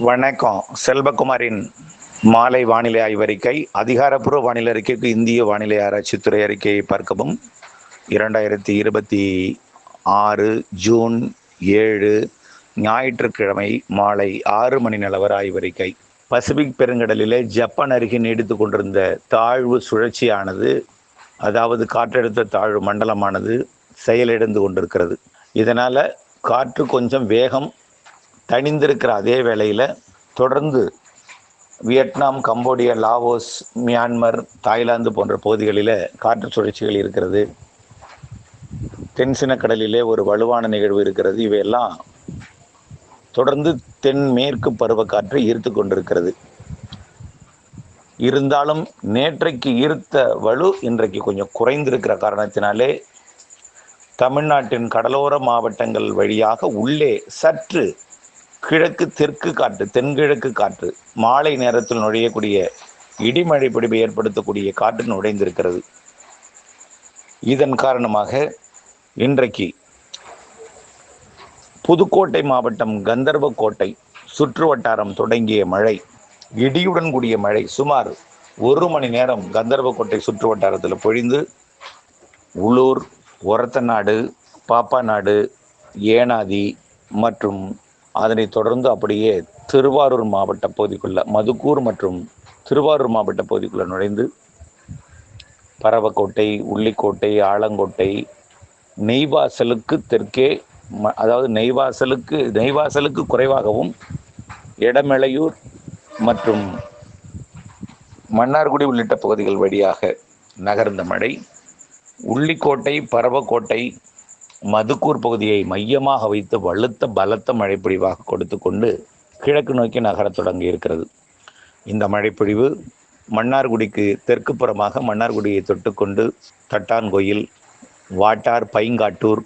வணக்கம். செல்வகுமாரின் மாலை வானிலை ஆய்வறிக்கை. அதிகாரப்பூர்வ வானிலை அறிக்கைக்கு இந்திய வானிலை ஆராய்ச்சித்துறை அறிக்கையை பார்க்கவும். 2026 ஜூன் 7 ஞாயிற்றுக்கிழமை மாலை 6 மணி நிலவர ஆய்வறிக்கை. பசிபிக் பெருங்கடலிலே ஜப்பான் அருகே நீடித்து கொண்டிருந்த தாழ்வு சுழற்சியானது, அதாவது காற்றழுத்த தாழ்வு மண்டலமானது செயலிழந்து கொண்டிருக்கிறது. இதனால காற்று கொஞ்சம் வேகம் தணிந்திருக்கிற அதே வேளையில் தொடர்ந்து Vietnam, Cambodia, Laos, Myanmar, Thailand போன்ற பகுதிகளில் காற்று சுழற்சிகள் இருக்கிறது. தென்சின கடலிலே ஒரு வலுவான நிகழ்வு இருக்கிறது. இவையெல்லாம் தொடர்ந்து தென்மேற்கு பருவக்காற்றை ஈர்த்து கொண்டிருக்கிறது. இருந்தாலும் நேற்றைக்கு ஈர்த்த வலு இன்றைக்கு கொஞ்சம் குறைந்திருக்கிற காரணத்தினாலே தமிழ்நாட்டின் கடலோர மாவட்டங்கள் வழியாக உள்ளே சற்று கிழக்கு தெற்கு காற்று, தென்கிழக்கு காற்று, மாலை நேரத்தில் நுழையக்கூடிய இடிமழை பிடிப்பை ஏற்படுத்தக்கூடிய காற்று நுழைந்திருக்கிறது. இதன் காரணமாக இன்றைக்கு புதுக்கோட்டை மாவட்டம் கந்தர்வக்கோட்டை சுற்று வட்டாரம் தொடங்கிய மழை, இடியுடன் கூடிய மழை சுமார் 1 மணி நேரம் கந்தர்வக்கோட்டை சுற்று வட்டாரத்தில் பொழிந்து உள்ளூர், ஒரத்தநாடு, பாப்பாநாடு, ஏனாதி மற்றும் அதனைத் தொடர்ந்து அப்படியே திருவாரூர் மாவட்ட பகுதிக்குள்ள, மதுக்கூர் மற்றும் திருவாரூர் மாவட்ட பகுதிக்குள்ள நுழைந்து பரவக்கோட்டை, உள்ளிக்கோட்டை, ஆலங்கோட்டை, நெய்வாசலுக்கு தெற்கே, அதாவது நெய்வாசலுக்கு குறைவாகவும் எடமெளையூர் மற்றும் மன்னார்குடி உள்ளிட்ட பகுதிகள் வழியாக நகர்ந்த மழை உள்ளிக்கோட்டை, பரவக்கோட்டை, மதுக்கூர் பகுதியை மையமாக வைத்து வலுத்த பலத்த மழைப்பொழிவாக கொடுத்து கொண்டு கிழக்கு நோக்கி நகரத் தொடங்கி இருக்கிறது. இந்த மழைப்பொழிவு மன்னார்குடிக்கு தெற்கு புறமாக மன்னார்குடியை தொட்டுக்கொண்டு தட்டான்கோயில், வாட்டார், பைங்காட்டூர்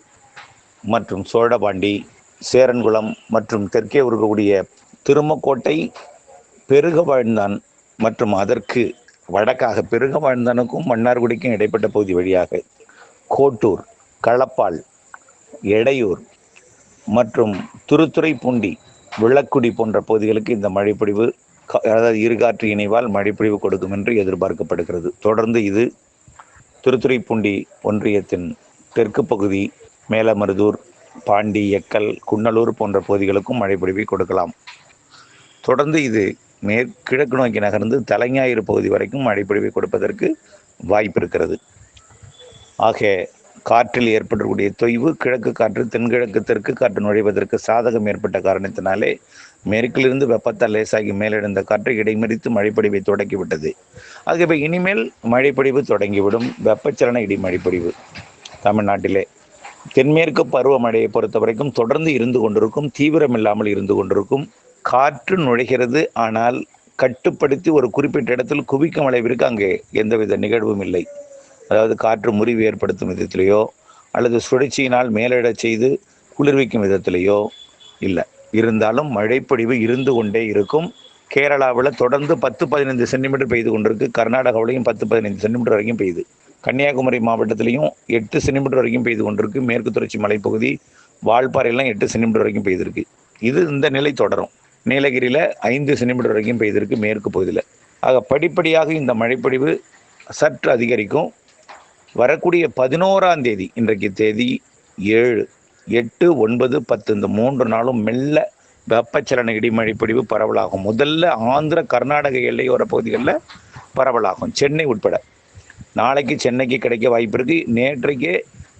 மற்றும் சோழபாண்டி, சேரன்குளம் மற்றும் தெற்கே இருக்கக்கூடிய திருமக்கோட்டை, பெருகவாழ்ந்தான் மற்றும் அதற்கு வடக்காக பெருகவாழ்ந்தானுக்கும் மன்னார்குடிக்கும் இடைப்பட்ட பகுதி வழியாக கோட்டூர், களப்பால், எடையூர் மற்றும் திருத்துறைப்பூண்டி, விளக்குடி போன்ற பகுதிகளுக்கு இந்த மழைப்பொழிவு, அதாவது இருகாற்று இணைவால் மழைப்பொழிவு கொடுக்கும் என்று எதிர்பார்க்கப்படுகிறது. தொடர்ந்து இது திருத்துறைப்பூண்டி ஒன்றியத்தின் தெற்கு பகுதி, மேலமருதூர், பாண்டி, எக்கல், குன்னலூர் போன்ற பகுதிகளுக்கும் மழைப்பொழிவை கொடுக்கலாம். தொடர்ந்து இது கிழக்கு நோக்கி நகர்ந்து தலைஞாயிறு பகுதி வரைக்கும் மழைப்பொழிவை கொடுப்பதற்கு வாய்ப்பு இருக்கிறது. ஆக காற்றில் ஏற்படக்கூடிய தொய்வு, கிழக்கு காற்று தென்கிழக்கு தெற்கு காற்று நுழைவதற்கு சாதகம் ஏற்பட்ட காரணத்தினாலே மேற்கிலிருந்து வெப்பத்தால் லேசாகி மேலெழுந்த காற்றை இடைமறித்து மழைப்பொழிவை தொடங்கிவிட்டது. ஆகவே இனிமேல் மழைப்பொழிவு தொடங்கிவிடும். வெப்பச்சலன இடி மழைப்பொழிவு தமிழ்நாட்டிலே தென்மேற்கு பருவமழையை பொறுத்த வரைக்கும் தொடர்ந்து இருந்து கொண்டிருக்கும், தீவிரமில்லாமல் இருந்து கொண்டிருக்கும். காற்று நுழைகிறது, ஆனால் கட்டுப்படுத்தி ஒரு குறிப்பிட்ட இடத்தில் குவிக்கும் அளவிற்கு அங்கே எந்தவித நிகழ்வும் இல்லை. அதாவது காற்று முறிவு ஏற்படுத்தும் விதத்திலேயோ அல்லது சுழற்சியினால் மேலிடச் செய்து குளிர்விக்கும் விதத்திலேயோ இல்லை. இருந்தாலும் மழைப்பொழிவு இருந்து கொண்டே இருக்கும். கேரளாவில் தொடர்ந்து 10-15 சென்டிமீட்டர் பெய்து கொண்டிருக்கு. கர்நாடகாவிலையும் 10-15 சென்டிமீட்டர் வரைக்கும் பெய்யுது. கன்னியாகுமரி மாவட்டத்திலையும் 8 சென்டிமீட்டர் வரைக்கும் பெய்து கொண்டிருக்கு. மேற்கு தொடர்ச்சி மலைப்பகுதி, வால்பாறையெல்லாம் 8 சென்டிமீட்டர் வரைக்கும் பெய்திருக்கு. இந்த நிலை தொடரும். நீலகிரியில் 5 சென்டிமீட்டர் வரைக்கும் பெய்திருக்கு மேற்கு பகுதியில். ஆக படிப்படியாக இந்த மழைப்பொழிவு சற்று அதிகரிக்கும். வரக்கூடிய 11ஆம் தேதி, இன்றைக்கு தேதி 7, 8, 9, 10 இந்த 3 நாளும் மெல்ல வெப்பச்சலன இடிமழைப்பொழிவு பரவலாகும். முதல்ல ஆந்திர, கர்நாடக எல்லையோர பகுதிகளில் பரவலாகும், சென்னை உட்பட. நாளைக்கு சென்னைக்கு கிடைக்க வாய்ப்பு இருக்குது. நேற்றைக்கே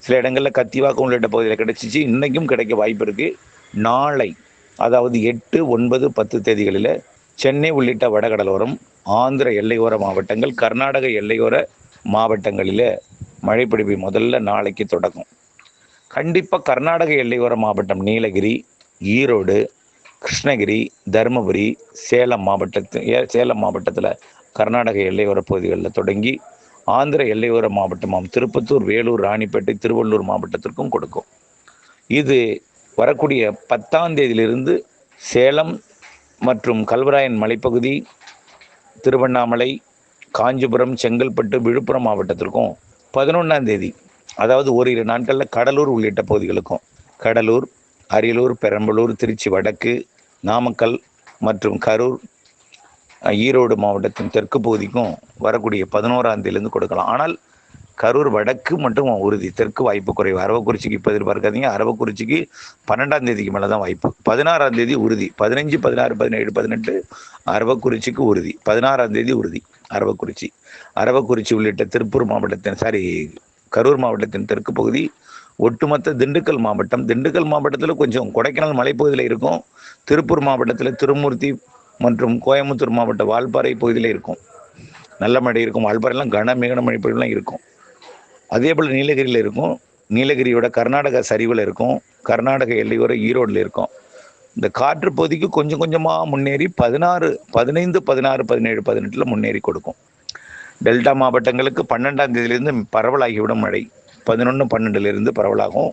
சில இடங்களில் கத்திவாக்கம் உள்ளிட்ட பகுதியில் கிடைச்சிச்சு, இன்றைக்கும் கிடைக்க வாய்ப்பு இருக்குது. நாளை, அதாவது 8, 9, 10 தேதிகளில் சென்னை உள்ளிட்ட வடகடலோரம், ஆந்திர எல்லையோர மாவட்டங்கள், கர்நாடக எல்லையோர மாவட்டங்களில் மழைப்பொழிவு முதல்ல நாளைக்கு தொடங்கும். கண்டிப்பாக கர்நாடக எல்லையோர மாவட்டம் நீலகிரி, ஈரோடு, கிருஷ்ணகிரி, தருமபுரி, சேலம் மாவட்டத்தில் கர்நாடக எல்லையோர பகுதிகளில் தொடங்கி ஆந்திர எல்லையோர மாவட்டமாம் திருப்பத்தூர், வேலூர், ராணிப்பேட்டை, திருவள்ளூர் மாவட்டத்திற்கும் கொடுக்கும். இது வரக்கூடிய 10ஆம் தேதியிலிருந்து சேலம் மற்றும் கல்வராயன் மலைப்பகுதி, திருவண்ணாமலை, காஞ்சிபுரம், செங்கல்பட்டு, விழுப்புரம் மாவட்டத்திற்கும் 11ஆம் தேதி, அதாவது ஓரிரு நாட்களில் கடலூர் உள்ளிட்ட பகுதிகளுக்கும், கடலூர், அரியலூர், பெரம்பலூர், திருச்சி வடக்கு, நாமக்கல், மற்றும் கரூர், ஈரோடு மாவட்டத்தின் தெற்கு பகுதிக்கும் வரக்கூடிய 11ஆம் தேதியிலேருந்து கொடுக்கலாம். ஆனால் கரூர் வடக்கு மட்டும் உறுதி, தெற்கு வாய்ப்பு குறைவு. அரவக்குறிச்சிக்கு இப்போ எதிர்பார்க்காதீங்க. அரவக்குறிச்சிக்கு 12ஆம் தேதிக்கு மேலே தான் வாய்ப்பு. 16ஆம் தேதி உறுதி. 15, 16, 17, 18 அரவக்குறிச்சிக்கு உறுதி. 16ஆம் தேதி உறுதி அரவக்குறிச்சி. அரவக்குறிச்சி உள்ளிட்ட திருப்பூர் மாவட்டத்தின் கரூர் மாவட்டத்தின் தெற்கு பகுதி, ஒட்டுமொத்த திண்டுக்கல் மாவட்டம். திண்டுக்கல் மாவட்டத்தில் கொஞ்சம் கொடைக்கானல் மலைப்பகுதியில் இருக்கும். திருப்பூர் மாவட்டத்தில் திருமூர்த்தி மற்றும் கோயம்புத்தூர் மாவட்ட வால்பாறை பகுதியில் இருக்கும். நல்ல மழை இருக்கும். வால்பாறைலாம் மிக மழை பொழிவுலாம் இருக்கும். அதே போல் நீலகிரியில் இருக்கும். நீலகிரியோட கர்நாடகா சரிவில் இருக்கும். கர்நாடக எல்லையோர ஈரோடில் இருக்கும். இந்த காற்று பகுதிக்கு கொஞ்சம் கொஞ்சமாக முன்னேறி 15, 16, 17, 18 முன்னேறி கொடுக்கும். டெல்டா மாவட்டங்களுக்கு 12ஆம் தேதியிலிருந்து பரவலாகிவிடும் மழை. 11, 12 பரவலாகும்.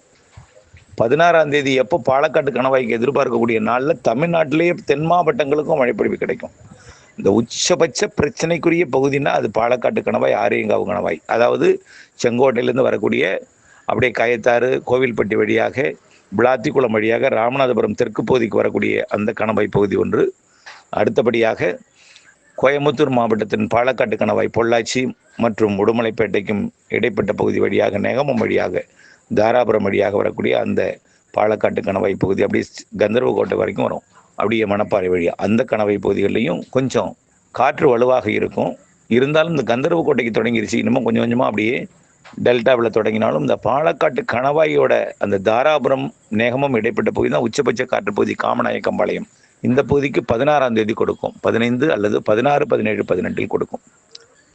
16ஆம் தேதி எப்போ பாலக்காட்டு கணவாய்க்கு எதிர்பார்க்கக்கூடிய நாளில் தமிழ்நாட்டிலேயே தென் மாவட்டங்களுக்கும் மழைப்பொழிவு கிடைக்கும். இந்த உச்சபட்ச பிரச்சனைக்குரிய பகுதினா அது பாலக்காட்டு கணவாய், ஆரியங்காவு கணவாய். அதாவது செங்கோட்டையிலேருந்து வரக்கூடிய அப்படியே கயத்தாறு, கோவில்பட்டி வழியாக விளாத்திக்குளம் வழியாக ராமநாதபுரம் தெற்கு பகுதிக்கு வரக்கூடிய அந்த கணவாய் பகுதி ஒன்று. அடுத்தபடியாக கோயம்புத்தூர் மாவட்டத்தின் பாலக்காட்டு கணவாய், பொள்ளாச்சி மற்றும் உடுமலைப்பேட்டைக்கும் இடைப்பட்ட பகுதி வழியாக நெகமம் வழியாக தாராபுரம் வழியாக வரக்கூடிய அந்த பாலக்காட்டு கணவாய் பகுதி அப்படியே கந்தர்வக்கோட்டை வரைக்கும் வரும். அப்படியே மணப்பாறை வழியாக அந்த கணவாய் பகுதிகளிலையும் கொஞ்சம் காற்று வலுவாக இருக்கும். இருந்தாலும் இந்த கந்தர்வக்கோட்டைக்கு தொடங்கிருச்சு. இன்னமும் கொஞ்சம் கொஞ்சமாக அப்படியே டெல்டாவில் தொடங்கினாலும் இந்த பாலக்காட்டு கணவாயோட அந்த தாராபுரம் நேகமும் இடைப்பட்ட பகுதி தான் உச்சபட்ச காற்று பகுதி. காமநாயக்கம்பாளையம் இந்த பகுதிக்கு 16ஆம் தேதி கொடுக்கும். 15 அல்லது 16, 17, 18 கொடுக்கும்.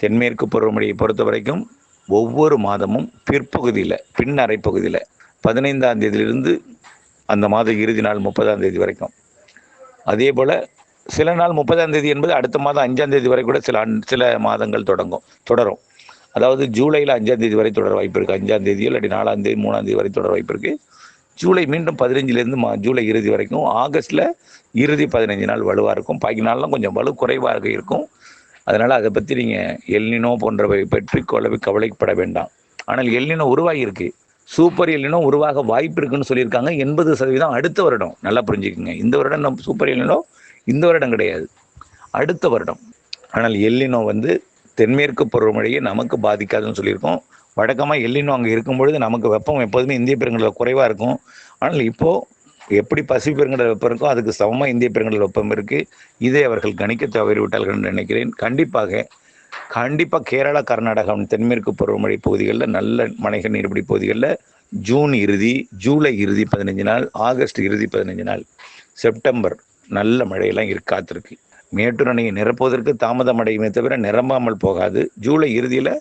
தென்மேற்கு பருவமழையை பொறுத்த வரைக்கும் ஒவ்வொரு மாதமும் பிற்பகுதியில், பின்னரை பகுதியில் 15ஆம் தேதியிலிருந்து அந்த மாத இறுதி நாள் 30ஆம் தேதி வரைக்கும். அதே போல் சில நாள் 30ஆம் தேதி என்பது அடுத்த மாதம் 5ஆம் தேதி வரை கூட சில மாதங்கள் தொடரும். அதாவது ஜூலையில் 5ஆம் தேதி வரை தொடர வாய்ப்பு இருக்குது. 5ஆம் தேதி இல்லாட்டி 4ஆம் தேதி, 3ஆம் தேதி வரை தொடர வாய்ப்பு இருக்குது. ஜூலை மீண்டும் 15லேருந்து ஜூலை இறுதி வரைக்கும். ஆகஸ்ட்டில் இறுதி 15 நாள் வலுவாக இருக்கும். பாக்கி நாள்லாம் கொஞ்சம் வலு குறைவாக இருக்கும். அதனால் அதை பற்றி நீங்கள் எல்னினோ போன்றவை பற்றி கவலைப்பட வேண்டாம். ஆனால் எல்னினோ உருவாகி இருக்குது. சூப்பர் எல்னினோ உருவாக வாய்ப்பு இருக்குன்னு சொல்லியிருக்காங்க. 80% அடுத்த வருடம். நல்லா புரிஞ்சுக்குங்க. இந்த வருடம் நம்ம சூப்பர் எல்னினோ இந்த வருடம் கிடையாது, அடுத்த வருடம். ஆனால் எல்னினோ தென்மேற்கு பருவமழையை நமக்கு பாதிக்காதுன்னு சொல்லியிருக்கோம். வழக்கமாக எல்னினோ அங்கே இருக்கும்பொழுது நமக்கு வெப்பம் எப்போதுமே இந்திய பெருங்கடல் குறைவாக இருக்கும். ஆனால் இப்போது எப்படி பசிபிக் பெருங்கடல் வெப்பம் இருக்கோ அதுக்கு சமமாக இந்திய பெருங்கடல் வெப்பம் இருக்குது. இதை அவர்கள் கணிக்க தவறிவிட்டார்கள் என்று நினைக்கிறேன். கண்டிப்பாக கேரளா, கர்நாடகா தென்மேற்கு பருவமழை பகுதிகளில் நல்ல மழைகள் நீர்பிடி பகுதிகளில் ஜூன் இறுதி, ஜூலை இறுதி 15 நாள், ஆகஸ்ட் இறுதி 15 நாள், செப்டம்பர் நல்ல மழையெல்லாம் காத்திருக்கு. மேட்டூர் அணையை நிரப்புவதற்கு தாமதம் அடையுமே தவிர நிரம்பாமல் போகாது. ஜூலை இறுதியில்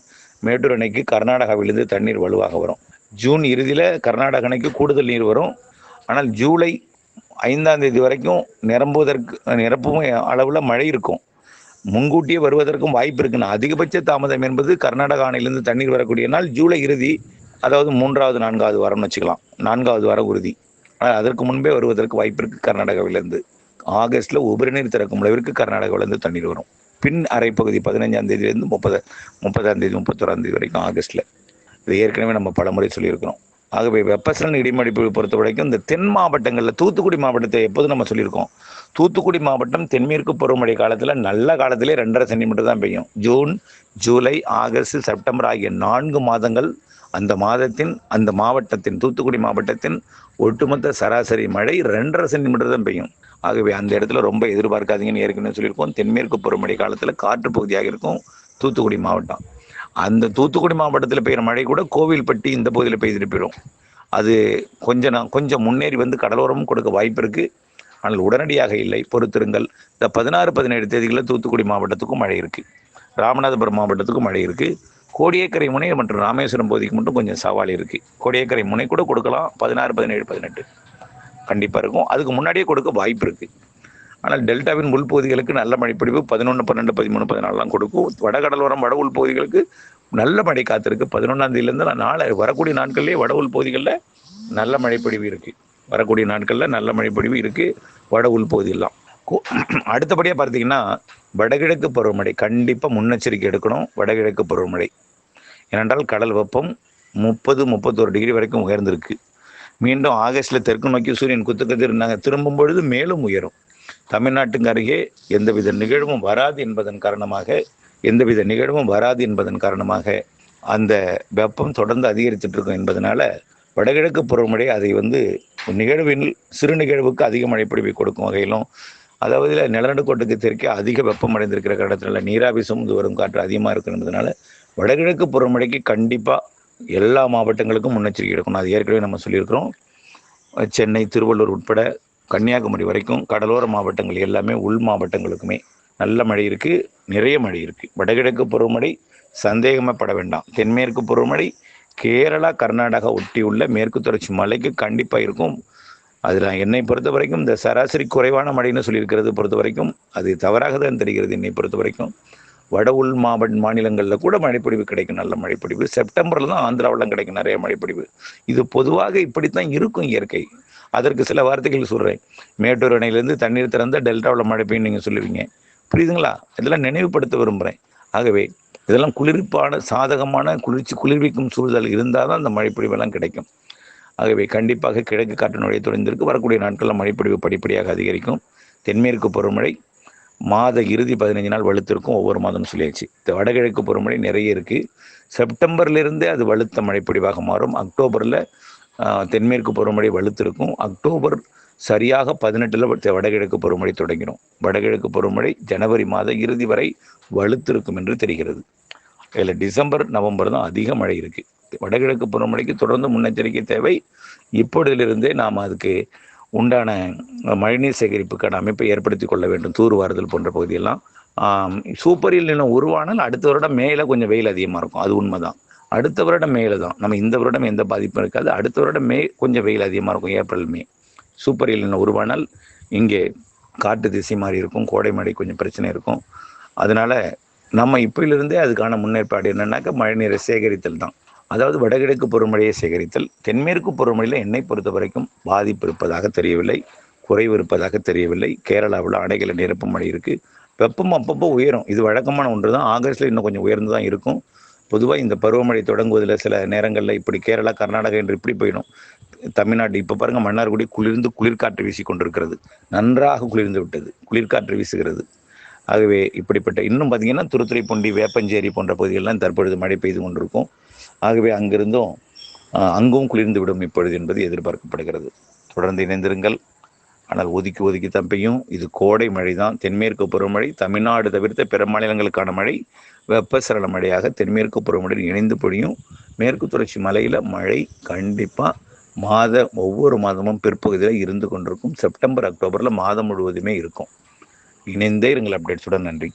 மேட்டூர் அணைக்கு கர்நாடகாவிலிருந்து தண்ணீர் வலுவாக வரும். ஜூன் இறுதியில் கர்நாடக அணைக்கு கூடுதல் நீர் வரும். ஆனால் ஜூலை 5ஆம் தேதி வரைக்கும் நிரப்பும் அளவில் மழை இருக்கும். முன்கூட்டியே வருவதற்கும் வாய்ப்பு இருக்குன்னு. அதிகபட்ச தாமதம் என்பது கர்நாடக அணையிலிருந்து தண்ணீர் வரக்கூடிய நாள் ஜூலை இறுதி, அதாவது 3வது, 4வது வாரம்னு வச்சுக்கலாம். 4வது வாரம் உறுதி. ஆனால் அதற்கு முன்பே வருவதற்கு வாய்ப்பு இருக்குது. கர்நாடகாவிலிருந்து ஆகஸ்ட்டில் உபரி நீர் திறக்கும் அளவிற்கு கர்நாடகாவிலேருந்து தண்ணீர் வரும். பின் அரை பகுதி 15ஆம் தேதியிலேருந்து 30ஆம் தேதி, 31ஆம் தேதி வரைக்கும் ஆகஸ்ட்டில். இது ஏற்கனவே நம்ம பலமுறை சொல்லியிருக்கிறோம். ஆகவே வெப்பசலன் இடிமடிப்பு பொறுத்த வரைக்கும் இந்த தென் மாவட்டங்களில் தூத்துக்குடி மாவட்டத்தை எப்போதும் நம்ம சொல்லியிருக்கோம். தூத்துக்குடி மாவட்டம் தென்மேற்கு பருவமழை காலத்தில் நல்ல காலத்திலே 2.5 சென்டிமீட்டர் தான் பெய்யும். ஜூன், ஜூலை, ஆகஸ்ட், செப்டம்பர் ஆகிய 4 மாதங்கள் அந்த மாவட்டத்தின் தூத்துக்குடி மாவட்டத்தின் ஒட்டுமொத்த சராசரி மழை 2.5 சென்டிமீட்டர் தான் பெய்யும். ஆகவே அந்த இடத்துல ரொம்ப எதிர்பார்க்காதீங்கன்னு ஏற்கனவே சொல்லியிருக்கோம். தென்மேற்கு பருவமழை காலத்தில் காற்று பகுதியாக இருக்கும் தூத்துக்குடி மாவட்டம். அந்த தூத்துக்குடி மாவட்டத்தில் பெய்கிற மழை கூட கோவில்பட்டி இந்த பகுதியில் பெய்துட்டு போயிடும். அது கொஞ்சம் முன்னேறி கடலோரமும் கொடுக்க வாய்ப்பு இருக்குது. ஆனால் உடனடியாக இல்லை, பொறுத்திருங்கள். இந்த 16, 17 தேதிகளில் தூத்துக்குடி மாவட்டத்துக்கும் மழை இருக்குது. ராமநாதபுரம் மாவட்டத்துக்கும் மழை இருக்குது. கோடியக்கரை முனை மற்றும் ராமேஸ்வரம் பகுதிக்கு மட்டும் கொஞ்சம் சவால் இருக்குது. கோடியக்கரை முனை கூட கொடுக்கலாம். 16, 17, 18 கண்டிப்பாக இருக்கும். அதுக்கு முன்னாடியே கொடுக்க வாய்ப்பு இருக்குது. ஆனால் டெல்டாவின் உள்பகுதிகளுக்கு நல்ல மழைப்பொழிவு 11, 12, 13, 14 கொடுக்கும். வடகடலோரம் வட உள் பகுதிகளுக்கு நல்ல மழை காத்திருக்கு. 11ஆம் தேதியிலேருந்து வரக்கூடிய நாட்கள்லேயே வட உள் பகுதிகளில் நல்ல மழைப்பொழிவு இருக்குது. வரக்கூடிய நாட்களில் நல்ல மழைப்பொழிவு இருக்குது வட உள் பகுதியெல்லாம். அடுத்தபடியாக பார்த்தீங்கன்னா வடகிழக்கு பருவமழை கண்டிப்பாக முன்னெச்சரிக்கை எடுக்கணும். வடகிழக்கு பருவமழை ஏனென்றால் கடல் வெப்பம் 30, 31 டிகிரி வரைக்கும் உயர்ந்திருக்கு. மீண்டும் ஆகஸ்டில் தெற்கு நோக்கி சூரியன் குத்துக்கதிர் திரும்பும் பொழுது மேலும் உயரும். தமிழ்நாட்டுக்கு அருகே எந்தவித நிகழ்வும் வராது என்பதன் காரணமாக அந்த வெப்பம் தொடர்ந்து அதிகரித்துட்டு இருக்கும் என்பதனால வடகிழக்கு பருவமழை அதை நிகழ்வில் சிறு நிகழ்வுக்கு அதிக மழைப்பொழிவை கொடுக்கும் வகையிலும், அதாவது நிலநடுக்கோட்டுக்கு தெற்கே அதிக வெப்பம் அடைந்திருக்கிற கடத்தில் நீராவி சுமந்து வரும் காற்று அதிகமாக இருக்கிறதுனால வடகிழக்கு பருவமழைக்கு கண்டிப்பாக எல்லா மாவட்டங்களுக்கும் முன்னெச்சரிக்கை எடுக்கணும். அது ஏற்கனவே நம்ம சொல்லியிருக்கிறோம். சென்னை, திருவள்ளூர் உட்பட கன்னியாகுமரி வரைக்கும் கடலோர மாவட்டங்கள் எல்லாமே உள் மாவட்டங்களுக்குமே நல்ல மழை இருக்குது, நிறைய மழை இருக்குது. வடகிழக்கு பருவமழை சந்தேகப்பட வேண்டாம். தென்மேற்கு பருவமழை கேரளா, கர்நாடகா ஒட்டியுள்ள மேற்கு தொடர்ச்சி மலைக்கு கண்டிப்பாக இருக்கும். அதில் என்னை பொறுத்த வரைக்கும் இந்த சராசரி குறைவான மழைன்னு சொல்லியிருக்கிறது பொறுத்த வரைக்கும் அது தவறாக தான் தெரிகிறது. என்னை பொறுத்த வரைக்கும் வட உள் மாநிலங்களில் கூட மழைப்பொழிவு கிடைக்கும், நல்ல மழைப்பொழிவு. செப்டம்பரில் தான் ஆந்திராவிலும் கிடைக்கும் நிறைய மழைப்பொழிவு. இது பொதுவாக இப்படித்தான் இருக்கும் இயற்கை. அதற்கு சில வார்த்தைகள் சொல்கிறேன். மேட்டூர் அணையிலேருந்து தண்ணீர் திறந்த டெல்டாவில் மழை பெய்யும் நீங்கள் சொல்லுவீங்க, புரியுதுங்களா? இதெல்லாம் நினைவுபடுத்த விரும்புகிறேன். ஆகவே இதெல்லாம் குளிர்ப்பான சாதகமான குளிர்விக்கும் சூழல் இருந்தால் தான் அந்த மழைப்பொழிவெல்லாம் கிடைக்கும். ஆகவே கண்டிப்பாக கிழக்கு காற்று நுழைய தொடர்ந்திருக்கு. வரக்கூடிய நாட்களில் மழைப்பொழிவு படிப்படியாக அதிகரிக்கும். தென்மேற்கு பருவமழை மாத இறுதி 15 நாள் வலுத்திருக்கும், ஒவ்வொரு மாதம் சொல்லியாச்சு. வடகிழக்கு பருவமழை நிறைய இருக்குது. செப்டம்பர்லேருந்தே அது வலுத்த மழைப்பொழிவாக மாறும். அக்டோபரில் தென்மேற்கு பருவமழை வலுத்திருக்கும். அக்டோபர் சரியாக 18 வடகிழக்கு பருவமழை தொடங்கிடும். வடகிழக்கு பருவமழை ஜனவரி மாத இறுதி வரை வலுத்திருக்கும் என்று தெரிகிறது. இதில் டிசம்பர், நவம்பர் தான் அதிக மழை இருக்குது. வடகிழக்கு பருவமழைக்கு தொடர்ந்து முன்னெச்சரிக்கை தேவை. இப்பொழுதிலிருந்தே நாம் அதுக்கு உண்டான மழைநீர் சேகரிப்புக்கான அமைப்பை ஏற்படுத்தி கொள்ள வேண்டும். தூர்வாறுதல் போன்ற பகுதியெல்லாம் சூப்பரில் நிலம் உருவானால் அடுத்த வருடம் மேலே கொஞ்சம் வெயில் அதிகமாக இருக்கும், அது உண்மைதான். அடுத்த வருடம் மேலே தான், நம்ம இந்த வருடம் எந்த பாதிப்பும் இருக்காது. அடுத்த வருடம் மே கொஞ்சம் வெயில் அதிகமாக இருக்கும், ஏப்ரல் மே. சூப்பரில் நிலம் உருவானால் இங்கே காட்டு திசை மாறி இருக்கும், கோடை மழை கொஞ்சம் பிரச்சனை இருக்கும். அதனால நம்ம இப்போலிருந்தே அதுக்கான முன்னேற்பாடு என்னன்னாக்கா மழைநீரை சேகரித்தல் தான். அதாவது வடகிழக்கு பருவமழையை சேகரித்தல். தென்மேற்கு பருவமழையில் என்னை பொறுத்த வரைக்கும் பாதிப்பு இருப்பதாக தெரியவில்லை, குறைவு இருப்பதாக தெரியவில்லை. கேரளாவில் அணைகளை நிரப்பும் மழை இருக்குது. வெப்பம் அப்பப்போ உயரும், இது வழக்கமான ஒன்று தான். ஆகஸ்ட்டில் இன்னும் கொஞ்சம் உயர்ந்து தான் இருக்கும். பொதுவாக இந்த பருவமழை தொடங்குவதில் சில நேரங்களில் இப்படி கேரளா, கர்நாடகா என்று இப்படி போயிடும். தமிழ்நாடு இப்போ பாருங்கள், மன்னார்குடி குளிர்காற்று வீசி கொண்டிருக்கிறது. நன்றாக குளிர்ந்து விட்டது, குளிர்காற்று வீசுகிறது. ஆகவே இப்படிப்பட்ட இன்னும் பார்த்தீங்கன்னா துருத்துறைப்பூண்டி, வேப்பஞ்சேரி போன்ற பகுதிகளெலாம் தற்பொழுது மழை பெய்து கொண்டிருக்கும். ஆகவே அங்கும் குளிர்ந்து விடும் இப்பொழுது என்பது எதிர்பார்க்கப்படுகிறது. தொடர்ந்து இணைந்திருங்கள். ஆனால் ஒதுக்கி தான் பெய்யும். இது கோடை மழை தான். தென்மேற்கு பருவமழை தமிழ்நாடு தவிர்த்த பிற மாநிலங்களுக்கான மழை வெப்பசலன மழையாக தென்மேற்கு பருவமழை இணைந்து பொழியும். மேற்கு தொடர்ச்சி மலையில் மழை கண்டிப்பாக ஒவ்வொரு மாதமும் பிற்பகுதியில் இருந்து கொண்டிருக்கும். செப்டம்பர், அக்டோபரில் மாதம் முழுவதுமே இருக்கும். இணைந்தே இருங்கள் அப்டேட்ஸுடன். நன்றி.